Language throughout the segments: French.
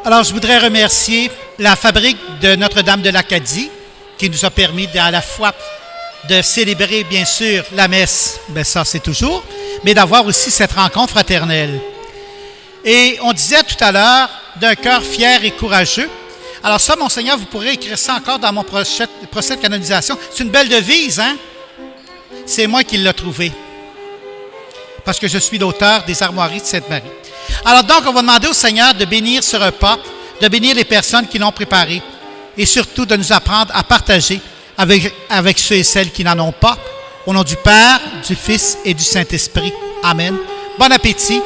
Alors, je voudrais remercier la fabrique de Notre-Dame de l'Acadie qui nous a permis à la fois de célébrer, bien sûr, la messe, bien ça c'est toujours, mais d'avoir aussi cette rencontre fraternelle. Et on disait tout à l'heure d'un cœur fier et courageux. Alors ça, Monseigneur, vous pourrez écrire ça encore dans mon procès de canonisation. C'est une belle devise, hein? C'est moi qui l'ai trouvé. Parce que je suis l'auteur des armoiries de Sainte-Marie. Alors donc, on va demander au Seigneur de bénir ce repas, de bénir les personnes qui l'ont préparé et surtout de nous apprendre à partager avec ceux et celles qui n'en ont pas. Au nom du Père, du Fils et du Saint-Esprit. Amen. Bon appétit.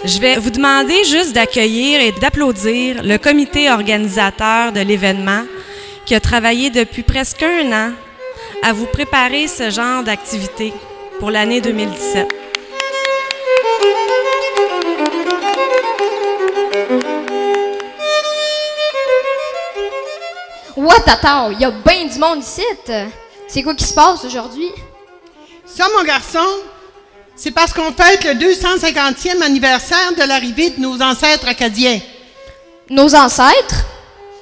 Je vais vous demander juste d'accueillir et d'applaudir le comité organisateur de l'événement qui a travaillé depuis presque 1 an à vous préparer ce genre d'activité pour l'année 2017. What, attends, il y a bien du monde ici. C'est quoi qui se passe aujourd'hui? Ça, mon garçon, c'est parce qu'on fête le 250e anniversaire de l'arrivée de nos ancêtres acadiens. Nos ancêtres?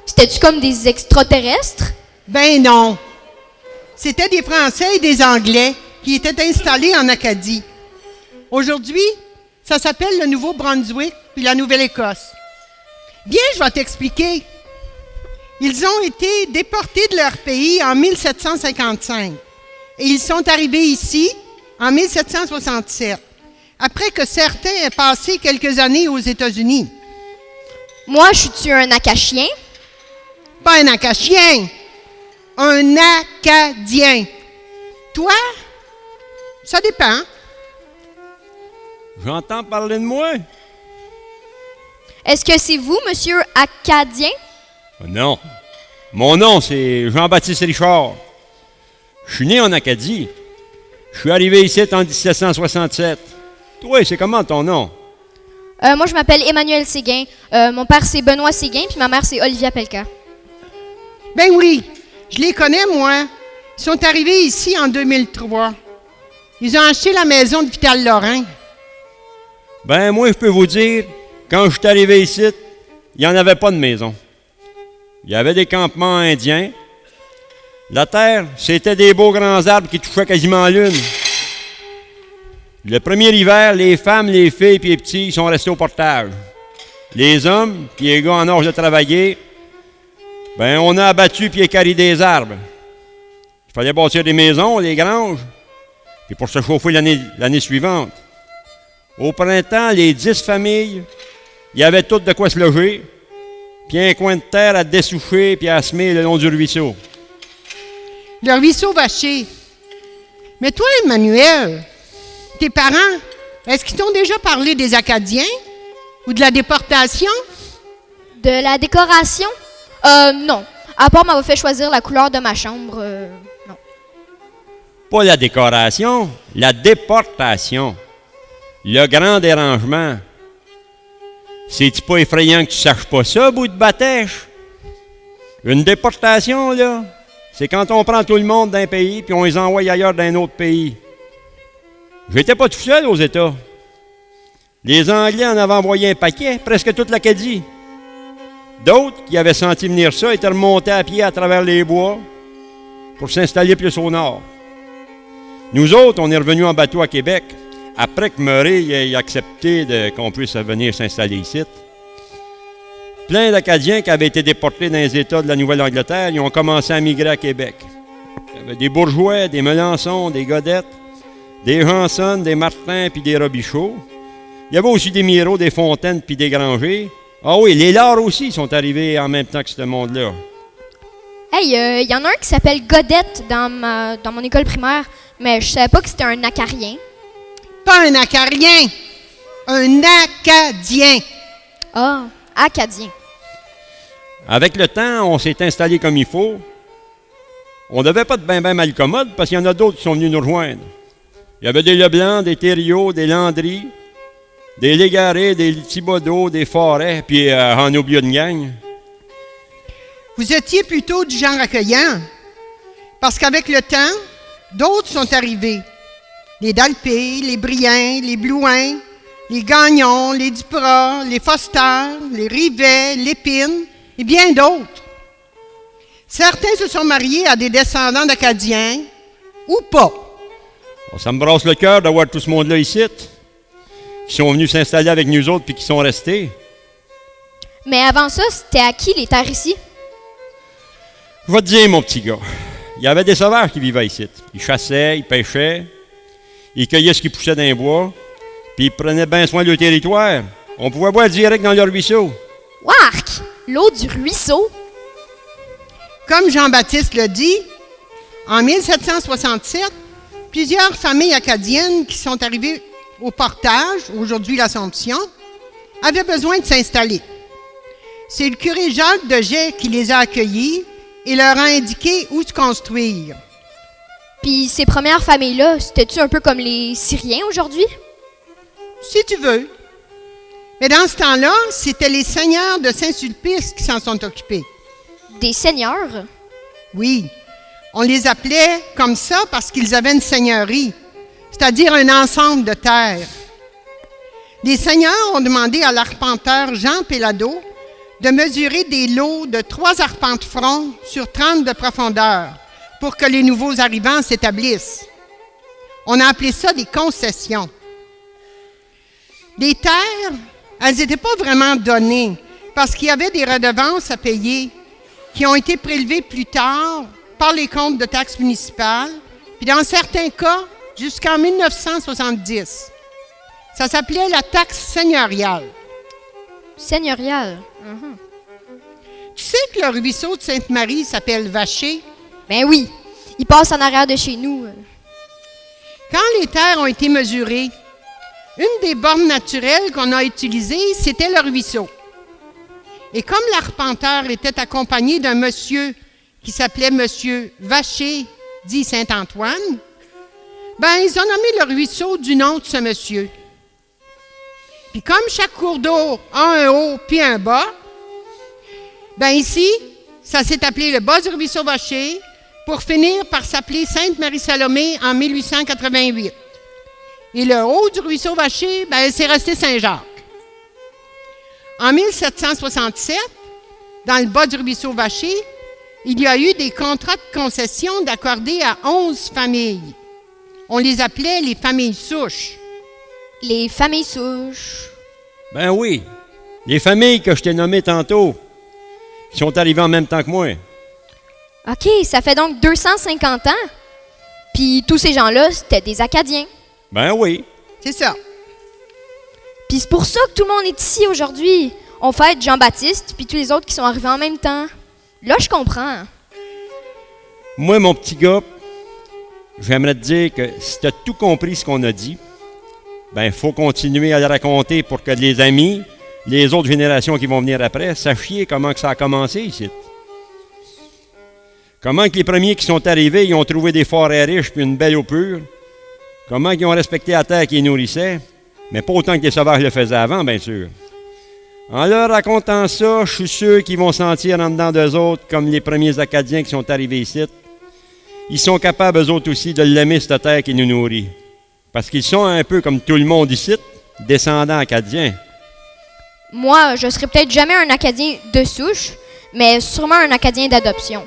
C'était-tu comme des extraterrestres? Ben non. C'était des Français et des Anglais qui étaient installés en Acadie. Aujourd'hui, ça s'appelle le Nouveau-Brunswick puis la Nouvelle-Écosse. Viens, je vais t'expliquer. Ils ont été déportés de leur pays en 1755 et ils sont arrivés ici en 1767, après que certains aient passé quelques années aux États-Unis. Moi, je suis-tu un Acachien? Pas un Acachien, un Acadien. Toi, ça dépend. J'entends parler de moi? Est-ce que c'est vous, monsieur Acadien? Non. Mon nom, c'est Jean-Baptiste Richard. Je suis né en Acadie. Je suis arrivé ici en 1767. Toi, c'est comment ton nom? Moi, je m'appelle Emmanuel Séguin. Mon père, c'est Benoît Séguin, puis ma mère, c'est Olivia Pelka. Ben oui, je les connais, moi. Ils sont arrivés ici en 2003. Ils ont acheté la maison de Vital-Lorrain. Ben, moi, je peux vous dire, quand je suis arrivé ici, il n'y en avait pas de maison. Il y avait des campements indiens. La terre, c'était des beaux grands arbres qui touchaient quasiment la lune. Le premier hiver, les femmes, les filles et les petits sont restés au portage. Les hommes, puis les gars en âge de travailler, ben on a abattu puis écarré des arbres. Il fallait bâtir des maisons, des granges, puis pour se chauffer l'année suivante. Au printemps, les 10 familles, il y avait toutes de quoi se loger, puis un coin de terre à dessoucher puis à semer le long du ruisseau. Le ruisseau vaché. Mais toi, Emmanuel, tes parents, est-ce qu'ils t'ont déjà parlé des Acadiens ou de la déportation? De la décoration? Non. À part m'avoir fait choisir la couleur de ma chambre, non. Pas la décoration, la déportation. Le grand dérangement. C'est-tu pas effrayant que tu saches pas ça, bout de batèche? Une déportation, là, c'est quand on prend tout le monde d'un pays puis on les envoie ailleurs d'un autre pays. J'étais pas tout seul aux États. Les Anglais en avaient envoyé un paquet, presque toute l'Acadie. D'autres qui avaient senti venir ça étaient remontés à pied à travers les bois pour s'installer plus au nord. Nous autres, on est revenus en bateau à Québec après que Murray ait accepté qu'on puisse venir s'installer ici. Plein d'Acadiens qui avaient été déportés dans les États de la Nouvelle-Angleterre, ils ont commencé à migrer à Québec. Il y avait des Bourgeois, des Melançons, des Godettes, des Janson, des Martin puis des Robichaud. Il y avait aussi des Miro, des Fontaines puis des Granger. Ah oui, les Lards aussi sont arrivés en même temps que ce monde-là. Hey, y en a un qui s'appelle Godette dans mon école primaire, mais je savais pas que c'était un Acarien. Pas un Acarien, un Acadien. Ah, Acadien. Avec le temps, on s'est installé comme il faut. On n'avait pas de ben mal commode parce qu'il y en a d'autres qui sont venus nous rejoindre. Il y avait des Leblanc, des Thériault, des Landry, des Légaré, des Thibodeau, des Forêts, puis en oublié une gang. Vous étiez plutôt du genre accueillant, parce qu'avec le temps, d'autres sont arrivés. Les Dalpé, les Briens, les Blouins, les Gagnon, les Duprat, les Foster, les Rivet, Lépine et bien d'autres. Certains se sont mariés à des descendants d'Acadiens ou pas. Bon, ça me brasse le cœur d'avoir tout ce monde-là ici, qui sont venus s'installer avec nous autres puis qui sont restés. Mais avant ça, c'était à qui les terres ici? Je vais te dire, mon petit gars, il y avait des sauvages qui vivaient ici. Ils chassaient, ils pêchaient, ils cueillaient ce qui poussait dans les bois, puis ils prenaient bien soin de leur territoire. On pouvait boire direct dans leur ruisseau. Wark! L'eau du ruisseau? Comme Jean-Baptiste le dit, en 1767, plusieurs familles acadiennes qui sont arrivées au Portage, aujourd'hui l'Assomption, avaient besoin de s'installer. C'est le curé Jacques de Jais qui les a accueillis et leur a indiqué où se construire. Puis ces premières familles-là, c'était-tu un peu comme les Syriens aujourd'hui? Si tu veux. Mais dans ce temps-là, c'était les seigneurs de Saint-Sulpice qui s'en sont occupés. Des seigneurs? Oui, on les appelait comme ça parce qu'ils avaient une seigneurie, c'est-à-dire un ensemble de terres. Les seigneurs ont demandé à l'arpenteur Jean Pellado de mesurer des lots de 3 arpents de front sur 30 de profondeur pour que les nouveaux arrivants s'établissent. On a appelé ça des concessions. Les terres, elles n'étaient pas vraiment données parce qu'il y avait des redevances à payer qui ont été prélevées plus tard par les comptes de taxes municipales, puis dans certains cas, jusqu'en 1970. Ça s'appelait la taxe seigneuriale. Seigneuriale? Tu sais que le ruisseau de Sainte-Marie s'appelle Vacher? Ben oui, il passe en arrière de chez nous. Quand les terres ont été mesurées, une des bornes naturelles qu'on a utilisées, c'était le ruisseau. Et comme l'arpenteur était accompagné d'un monsieur qui s'appelait Monsieur Vacher, dit Saint-Antoine, ben ils ont nommé le ruisseau du nom de ce monsieur. Puis comme chaque cours d'eau a un haut puis un bas, ben ici, ça s'est appelé le bas du ruisseau Vacher pour finir par s'appeler Sainte-Marie-Salomé en 1888. Et le haut du ruisseau Vacher, ben c'est resté Saint-Jacques. En 1767, dans le bas du ruisseau Vacher, il y a eu des contrats de concession d'accordés à 11 familles. On les appelait les familles souches. Les familles souches. Ben oui, les familles que je t'ai nommées tantôt, qui sont arrivées en même temps que moi. OK, ça fait donc 250 ans. Puis tous ces gens-là, c'était des Acadiens. Ben oui. C'est ça. Puis c'est pour ça que tout le monde est ici aujourd'hui. On fête Jean-Baptiste, puis tous les autres qui sont arrivés en même temps. Là, je comprends. Moi, mon petit gars, j'aimerais te dire que si tu as tout compris ce qu'on a dit, ben il faut continuer à le raconter pour que les amis, les autres générations qui vont venir après, sachent comment que ça a commencé ici. Comment que les premiers qui sont arrivés, ils ont trouvé des forêts riches puis une belle eau pure. Comment ils ont respecté la terre qui les nourrissait, mais pas autant que les sauvages le faisaient avant, bien sûr. En leur racontant ça, je suis sûr qu'ils vont sentir en dedans d'eux autres, comme les premiers Acadiens qui sont arrivés ici. Ils sont capables, eux autres aussi, de l'aimer, cette terre qui nous nourrit. Parce qu'ils sont un peu comme tout le monde ici, descendants acadiens. Moi, je serais peut-être jamais un Acadien de souche, mais sûrement un Acadien d'adoption.